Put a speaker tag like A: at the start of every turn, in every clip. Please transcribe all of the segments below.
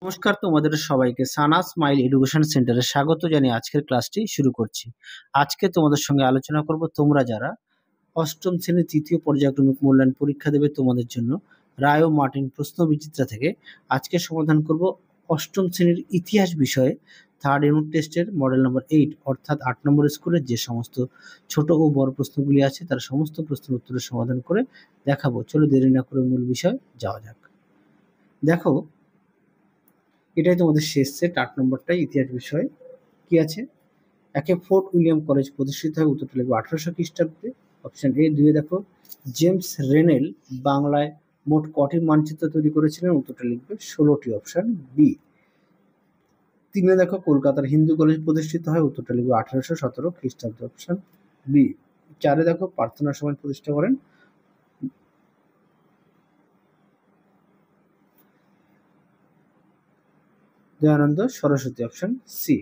A: নমস্কার তোমাদের সবাইকে সানা স্মাইল এডুকেশন সেন্টারে স্বাগত জানিয়ে আজকের ক্লাসটি শুরু করছি। আজকে তোমাদের সঙ্গে আলোচনা করব তোমরা যারা অষ্টম শ্রেণীর তৃতীয় পর্যায়ক্রমিক মূল্যায়ন পরীক্ষা দেবে তোমাদের জন্য রায় ও মার্টিন প্রশ্ন বিচিত্রা থেকে আজকে সমাধান করব অষ্টম শ্রেণীর ইতিহাস বিষয়ে থার্ড ইউনিট টেস্টের মডেল নম্বর 8 অর্থাৎ 8 নম্বর স্কুলের যে সমস্ত ছোট ও বড় প্রশ্নগুলি আছে তার সমস্ত প্রশ্নের উত্তরের সমাধান করে দেখাবো। চলো দেরি না করে মূল বিষয় যাওয়া যাক। দেখো, এটাই তোমাদের শেষ সেট 8 নম্বরটাই ইতিহাস বিষয়। কি আছে? একে ফোর্ট উইলিয়াম কলেজ প্রতিষ্ঠিত হয়, উত্তরটা লিখবো 1800 খ্রিস্টাব্দে। Option A. দুয়ে দেখো জেমস রেনেল বাংলায় মোট কটি মানচিত্র তৈরি করেছিলেন, উত্তরটা লিখবে 16টি। Option B. তিনে দেখো কলকাতার হিন্দু কলেজ প্রতিষ্ঠিত হয়, উত্তরটা লিখবে 1817 খ্রিস্টাব্দে। Option B. চারে দেখো প্রার্থনা সমাজ প্রতিষ্ঠা করেন, দয়ানন্দ সরস্বতী। Option C.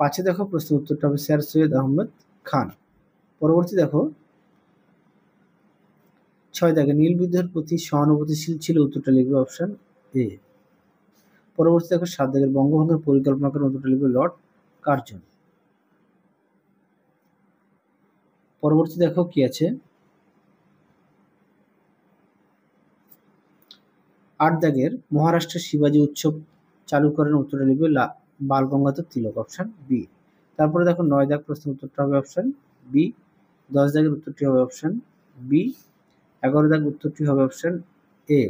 A: পাঁচে দেখো প্রশ্ন উত্তরটা হবে স্যার সৈয়দ আহমদ খান। পরবর্তী দেখো 6 দেখে নীল বিদ্রোহের প্রতি সহানুভূতিশীল ছিল, উত্তরটা লিখবে অপশন এ। পরবর্তী দেখো 7 দেখে বঙ্গভঙ্গের পরিকল্পনা করেন, উত্তরটা লিখবে লর্ড কার্জন। পরবর্তী দেখো কি আছে 8 দাগের মহারাষ্ট্রের শিবাজী উৎসব চালু করেন, উত্তরটা লিখবে বাল গঙ্গাধর তিলক। Option B. তারপরে দেখো 9 দাগ প্রশ্ন উত্তরটা হবে অপশন বি। 10 দাগের উত্তরটি হবে অপশন বি। 11 দাগ উত্তরটি হবে অপশন এ।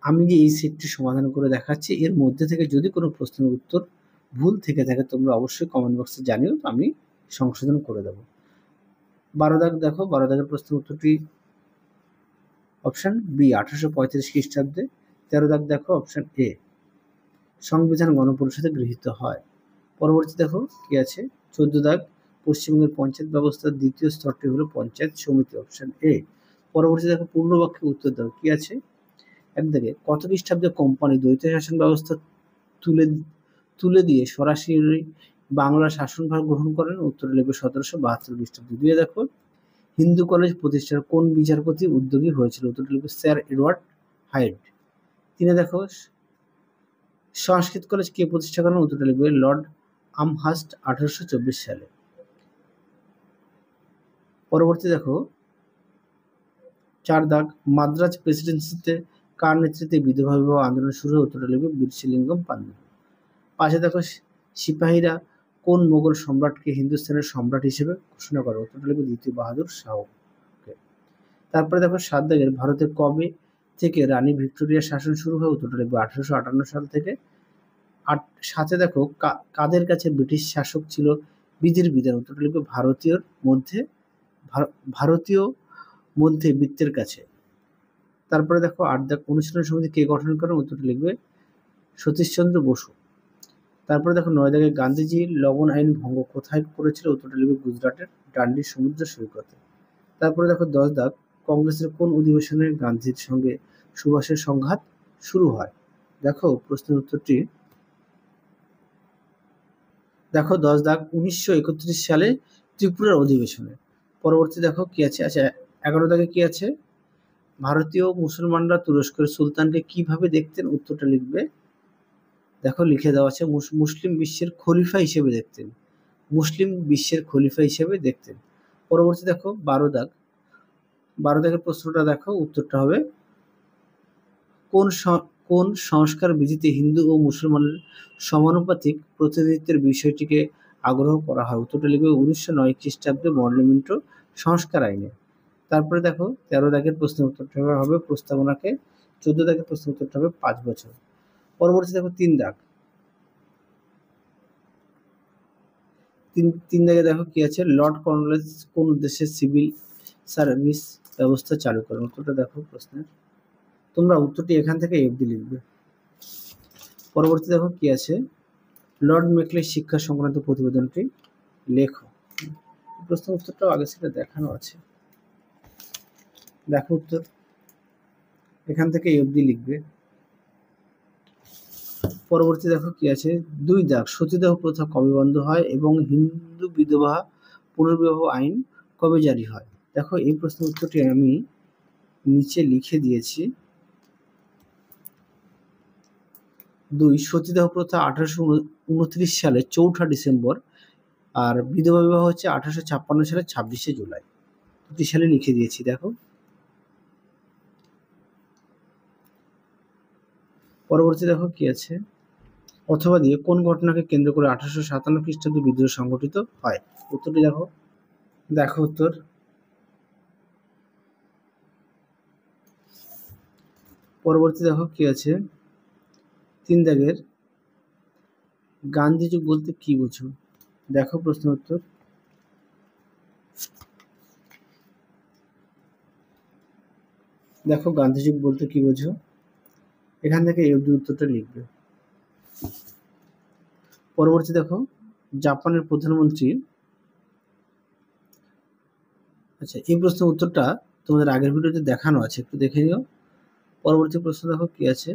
A: আমি যে এই সেটটি সমাধান করে দেখাচ্ছি এর মধ্যে থেকে যদি কোনো প্রশ্নের উত্তর ভুল থেকে থাকে তোমরা অবশ্যই কমেন্ট বক্সে জানিও, তো আমি সংশোধন করে দেব। 12 দাগ দেখো, 12 দাগের প্রশ্নের উত্তরটি অপশন বি 1835 খ্রিস্টাব্দে। 13 দাগ দেখো অপশন এ সংবিধান গণপরিষদে গৃহীত হয়। পরবর্তী দেখো কি আছে 14 দাগ পশ্চিমবঙ্গের পঞ্চায়েত ব্যবস্থার দ্বিতীয় স্তরটি হলো পঞ্চায়েত সমিতি। Option A. পরবর্তী দেখো পূর্ণ বাক্যে উত্তর দাও। কি আছে? একদিকে কত খ্রিস্টাব্দে কোম্পানি দ্বৈত শাসন ব্যবস্থা তুলে দিয়ে সরাসরি বাংলা শাসনভার গ্রহণ করেন, উত্তরে লিখবে 1772 খ্রিস্টাব্দে। দুয়ে দেখো হিন্দু কলেজ প্রতিষ্ঠার কোন বিচারপতি উদ্যোগী হয়েছিল, উত্তরটা লিখবে স্যার এডওয়ার্ড হাইড। তিনে দেখো সংস্কৃত কলেজ কে প্রতিষ্ঠা করেন, উত্তরটা লিখবে লর্ড আমহার্স্ট 1824 সালে। পরবর্তী দেখো 4 দাগ মাদ্রাজ প্রেসিডেন্সিতে কার নেতৃত্বে বিধবা বিবাহ আন্দোলন শুরু হয়, উত্তরটা লিখবে বীরসিলিঙ্গম পান্নু। 5 দেখো সিপাহীরা কোন মোগল সম্রাটকে হিন্দুস্তানের সম্রাট হিসেবে ঘোষণা করে, উত্তরটা লিখবে দ্বিতীয় বাহাদুর শাহ। তারপরে দেখো 7 দাগের ভারতে কবে থেকে রানী ভিক্টোরিয়ার শাসন শুরু হয়, উত্তরটা লিখবে 1858 সাল থেকে। 7 দেখো কাদের কাছে ব্রিটিশ শাসক ছিল বিধির বিধান, উত্তরটা লিখবে ভারতীয় মধ্যবিত্তের কাছে। তারপরে দেখো 8 দাগ অনুশীলন সমিতি কে গঠন করেন, উত্তরটা লিখবে সতীশচন্দ্র বসু। তারপরে দেখো 9 দাগে গান্ধীজি লবণ আইন ভঙ্গ কোথায় করেছিল, উত্তরটা লিখবে গুজরাটের ডান্ডি সমুদ্র সৈকতে। তারপরে দেখো 10 দাগ কংগ্রেসের কোন অধিবেশনে গান্ধীর সঙ্গে সুভাষের সংঘাত শুরু হয়। দেখো প্রশ্নের উত্তরটি দেখো 10 দাগ 1931 সালে ত্রিপুরার অধিবেশনে। পরবর্তী দেখো কি আছে, আচ্ছা 11 দাগে কি আছে ভারতীয় মুসলমানরা তুরস্কের সুলতানকে কিভাবে দেখতেন, উত্তরটা লিখবে দেখো লিখে দেওয়া আছে মুসলিম বিশ্বের খলিফা হিসেবে দেখতেন, মুসলিম বিশ্বের খলিফা হিসেবে দেখতেন। পরবর্তী দেখো 12 দাগের প্রশ্নটা দেখো উত্তরটা হবে কোন সংস্কার বিধিতে হিন্দু ও মুসলমানের সমানুপাতিক প্রতিনিধিত্বের বিষয়টিকে আগ্রহ করা হয়, উত্তরটা লিখবে 1909 খ্রিস্টাব্দে পার্লামেন্ট সংস্কার আইনে। তারপরে দেখো 13 দাগের প্রশ্নের উত্তরটা হবে প্রস্তাবনাকে। 14 দাগের প্রশ্নের উত্তরটা হবে 5 বছর। পরবর্তী দেখো 3 দাগ, 3 দাগে দেখো কি আছে লর্ড কর্নওয়ালিস কোন উদ্দেশ্যে সিভিল সার্ভিস ব্যবস্থা চালু করেন, উত্তরটা দেখো প্রশ্নের। তোমরা উত্তরটি এখান থেকে অবধি লিখবে। পরবর্তী দেখো কি আছে লর্ড মেকলে শিক্ষা সংক্রান্ত প্রতিবেদনটি লেখো। প্রশ্ন উত্তরটাও আগে সেটা দেখানো আছে, দেখো উত্তর এখান থেকে অবধি লিখবে। পরবর্তী দেখো কি আছে 2 দাগ সতীদাহ প্রথা কবে বন্ধ হয় এবং হিন্দু বিধবা পুনর্বিবাহ আইন কবে জারি হয়। দেখো এই প্রশ্নের উত্তরটি আমি নিচে লিখে দিয়েছি, 2 সতীদাহ প্রথা 1829 সালে 4 ডিসেম্বর, আর বিধবা বিবাহ হচ্ছে 1856 সালে 26 জুলাই। দুটি সালে লিখে দিয়েছি, দেখো। পরবর্তী দেখো কি আছে, অথবা দিয়ে কোন ঘটনাকে কেন্দ্র করে 1857 খ্রিস্টাব্দে বিদ্রোহ সংগঠিত হয়? উত্তরটি দেখো। দেখো উত্তর, পরবর্তী দেখো কি আছে, 3 দাগের গান্ধী যুগ বলতে কি বুঝো? দেখো প্রশ্ন উত্তর। দেখো গান্ধী যুগ বলতে কি বোঝো, এখান থেকে এই অবধি উত্তরটা লিখবে। পরবর্তী দেখো, জাপানের প্রধানমন্ত্রী, আচ্ছা এই প্রশ্নের উত্তরটা তোমাদের আগের ভিডিওতে দেখানো আছে, একটু দেখে নিও। পরবর্তী প্রশ্ন দেখো কি আছে,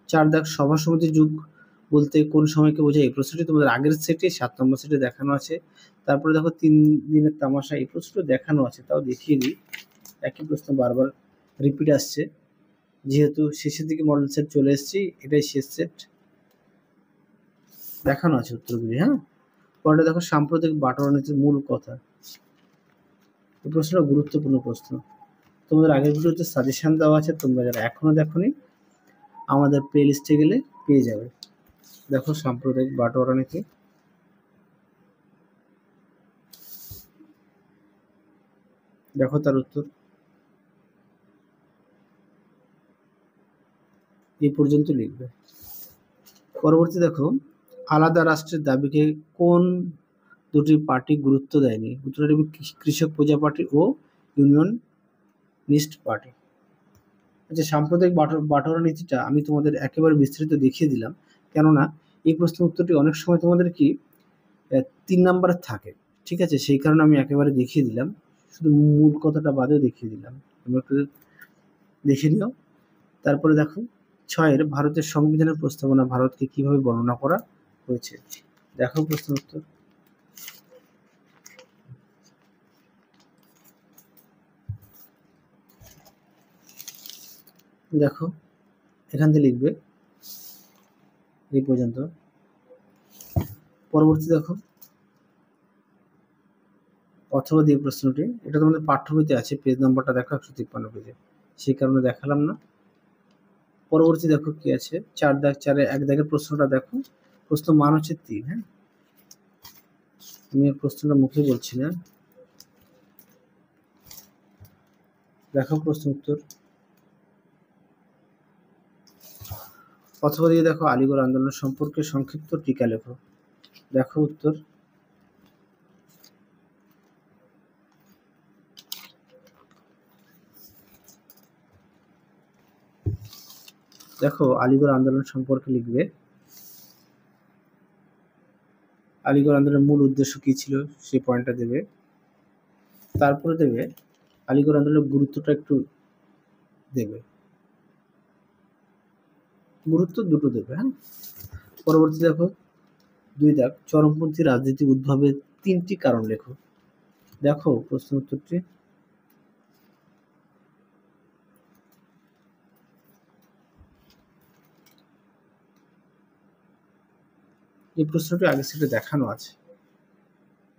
A: 4 দাগ সভা সমিতির যুগ বলতে কোন সময়কে বোঝায়? এই প্রশ্নটি তোমাদের আগের সেটে 7 নম্বর সেটে দেখানো আছে। তারপরে দেখো 3 দিনের তামাশা, এই প্রশ্নটা দেখানো আছে, তাও দেখিয়ে দিই। একই প্রশ্ন বারবার রিপিট আসছে, যেহেতু শেষের দিকে মডেল সেট চলে এসেছি, এটাই শেষ সেট, দেখানো আছে উত্তরগুলি। হ্যাঁ, পরে দেখো সাম্প্রদায়িক বাটোয়ারানীতির মূল কথা, এই প্রশ্নটা গুরুত্বপূর্ণ প্রশ্ন। তোমাদের আগের ভিডিওতে সাজেশন দেওয়া আছে, তোমরা যারা এখনো দেখোনি আমাদের প্লে লিস্টে গেলে পেয়ে যাবে। দেখো সাম্প্রদায়িক বাটোয়ারানীতি, দেখো তার উত্তর। এই পর্যন্ত লিখবে। পরবর্তী দেখো, আলাদা রাষ্ট্রের দাবিকে কোন দুটি পার্টি গুরুত্ব দেয়নি? উত্তরটি কৃষক প্রজা পার্টি ও ইউনিয়নিস্ট পার্টি। আচ্ছা, সাম্প্রদায়িক বাটোয়ারা নীতিটা আমি তোমাদের একেবারে বিস্তারিত দেখিয়ে দিলাম, কেননা এই প্রশ্নের উত্তরটি অনেক সময় তোমাদের কি 3 নাম্বারে থাকে, ঠিক আছে, সেই কারণে আমি একেবারে দেখিয়ে দিলাম, শুধু মূল কথাটা বাদেও দেখিয়ে দিলাম, তোমরা একটু দেখে নিও। তারপরে দেখো 6 ভারতের সংবিধানের প্রস্তাবনা ভারতকে কিভাবে বর্ণনা করা হয়েছে? দেখো প্রশ্ন উত্তর। দেখো এখান থেকে লিখবে এই পর্যন্ত। পরবর্তী দেখো, অথবা দিয়ে প্রশ্নটি, এটা তোমাদের পাঠ্য বইতে আছে, পেজ নাম্বারটা দেখো 153 পেজে, সেই কারণে দেখালাম না। পরবর্তী দেখো কি আছে, 4 দাগ 4-এ 1 দাগের প্রশ্নটা দেখো, প্রশ্ন মান হচ্ছে 3। হ্যাঁ, আমি প্রশ্নটা মুখে বলছি না, দেখো প্রশ্ন উত্তর। অথবা দিয়ে দেখো, আলিগড় আন্দোলন সম্পর্কে সংক্ষিপ্ত টিকা লেখো। দেখো উত্তর। দেখো আলিগড় আন্দোলন সম্পর্কে লিখবে, আলিগড় আন্দোলনের মূল উদ্দেশ্য কি ছিল সেই পয়েন্টটা দেবে। তারপরে দেবে আলিগড় আন্দোলনের গুরুত্বটা একটু দেবে, গুরুত্ব দুটো দেবে। হ্যাঁ, পরবর্তী দেখো 2 দাগ, চরমপন্থী রাজনীতি উদ্ভবের 3টি কারণ লেখো। দেখো প্রশ্ন উত্তরটি। এই প্রশ্নটি আগের সেটে দেখানো আছে,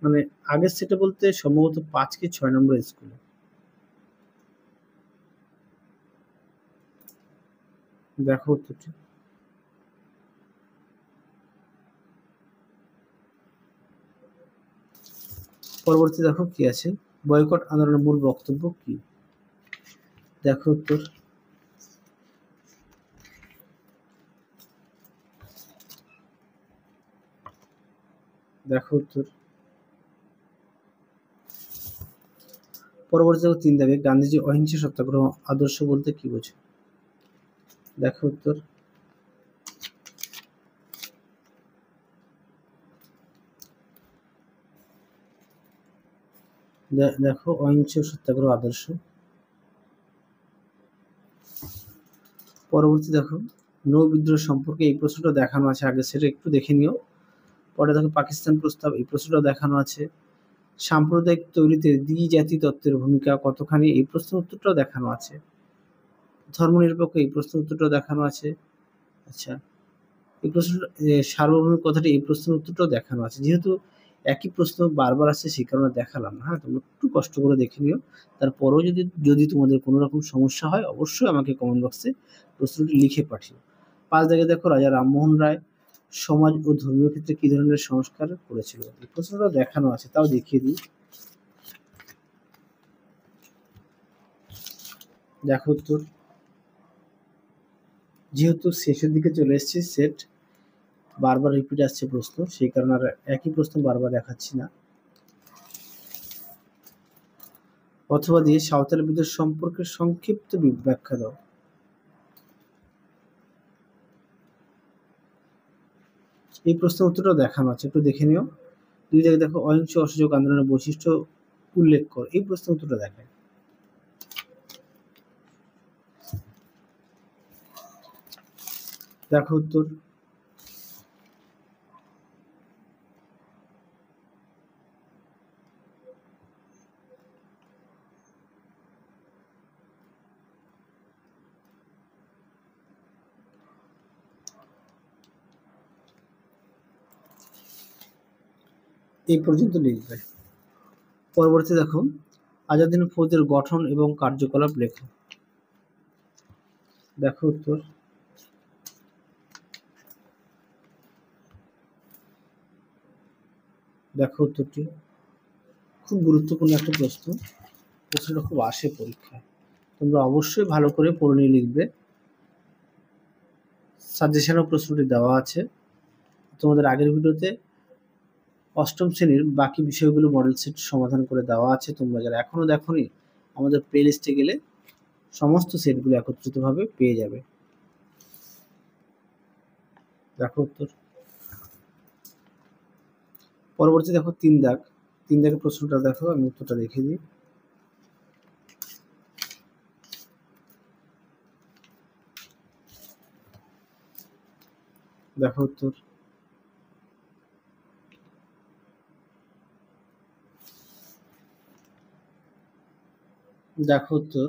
A: মানে আগের সেটে বলতে সম্ভবত 5 কি 6 নম্বর স্কুলে। দেখো উত্তরটি। পরবর্তী দেখো কি আছে, বয়কট আন্দোলনের মূল বক্তব্য কি? দেখো উত্তর। দেখো উত্তর। পরবর্তী দেখো 3 দাগে, গান্ধীজি অহিংসা সত্যাগ্রহ আদর্শ বলতে কি বোঝে? দেখো উত্তর। দেখো অহিংস সত্যাগ্রহ আদর্শ। পরবর্তী দেখো, নৌ বিদ্রোহ সম্পর্কে এই প্রশ্নটা দেখানো আছে, আগে সেটা একটু দেখে নিও। পরে দেখো পাকিস্তান প্রস্তাব, এই প্রশ্নটা দেখানো আছে। সাম্প্রদায়িক তৈরিতে দ্বিজাতি তত্ত্বের ভূমিকা কতখানি, এই প্রশ্নের উত্তরটাও দেখানো আছে। ধর্মনিরপেক্ষ, এই প্রশ্নের উত্তরটাও দেখানো আছে। আচ্ছা, এই প্রশ্ন সার্বভৌমিক কথাটি এই প্রশ্নের উত্তরটাও দেখানো আছে। যেহেতু একই প্রশ্ন বারবার আসছে সেই কারণে দেখালাম না। হ্যাঁ, তোমরা একটু কষ্ট করে দেখে নিও। তারপরেও যদি তোমাদের কোনো রকম সমস্যা হয় অবশ্যই আমাকে কমেন্ট বক্সে প্রশ্নটি লিখে পাঠিও। ৫ দাগে দেখো রাজা রামমোহন রায় সমাজ ও ধর্মীয় ক্ষেত্রে কি ধরনের সংস্কার করেছিল? এই প্রশ্নটা দেখানো আছে, তাও দেখিয়ে দিই। দেখো উত্তর। যেহেতু শেষের দিকে চলে এসেছে সেট বারবার রিপিট আসছে প্রশ্ন, সেই কারণে আর একই প্রশ্ন বারবার দেখাচ্ছি না। অথবা দিয়ে সাঁওতালি বিদ্রোহ সম্পর্কে সংক্ষিপ্ত ব্যাখ্যা দাও। এই প্রশ্নের উত্তরটাও দেখানো আছে, একটু দেখে নিও। ২ জায়গায় দেখো অহিংস অসহযোগ আন্দোলনের বৈশিষ্ট্য উল্লেখ কর। এই প্রশ্নের উত্তরটা দেখায়। দেখো উত্তর। এই পর্যন্ত লিখবে। পরবর্তী দেখো আজাদ ফৌজের গঠন এবং কার্যকলাপ লেখো। দেখো উত্তর। দেখো উত্তরটি। খুব গুরুত্বপূর্ণ একটা প্রশ্ন, প্রশ্নটা খুব আসে পরীক্ষায়। তোমরা অবশ্যই ভালো করে পড়ে নিয়ে লিখবে। সাজেশনও প্রশ্নটি দেওয়া আছে। তোমাদের আগের ভিডিওতে অষ্টম শ্রেণীর বাকি বিষয়গুলো মডেল সেট সমাধান করে দেওয়া আছে। তোমরা যারা এখনো দেখোনি আমাদের প্লে লিস্টে গেলে সমস্ত সেটগুলো একত্রিতভাবে পেয়ে যাবে। দেখো উত্তর। পরবর্তী দেখো ৩ দাগ। ৩ দাগের প্রশ্নটা দেখো, আমি উত্তরটা দেখিয়ে দিই। দেখো উত্তর। দেখো উত্তর।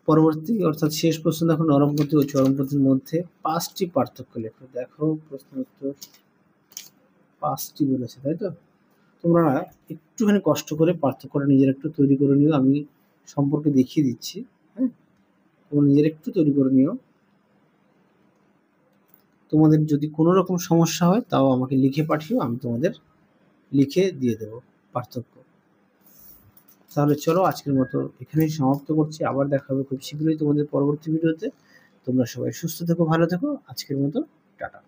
A: পরবর্তী অর্থাৎ শেষ প্রশ্ন দেখো নরমপন্থী ও চরমপন্থীর মধ্যে ৫টি পার্থক্য লেখো। দেখো প্রশ্ন উত্তর ৫টি বলেছে, তাই তো? তোমরা একটুখানি কষ্ট করে পার্থক্যটা নিজের একটু তৈরি করে নিও, আমি সম্পর্কে দেখিয়ে দিচ্ছি। হ্যাঁ, তোমরা নিজের একটু তৈরি করে নিও। তোমাদের যদি কোনো রকম সমস্যা হয় তাও আমাকে লিখে পাঠিও, আমি তোমাদের লিখে দিয়ে দেব পার্থক্য। তাহলে চলো আজকের মতো এখানেই সমাপ্ত করছি। আবার দেখা হবে খুব শীঘ্রই তোমাদের পরবর্তী ভিডিওতে। তোমরা সবাই সুস্থ থেকো, ভালো থেকো। আজকের মতো টাটা।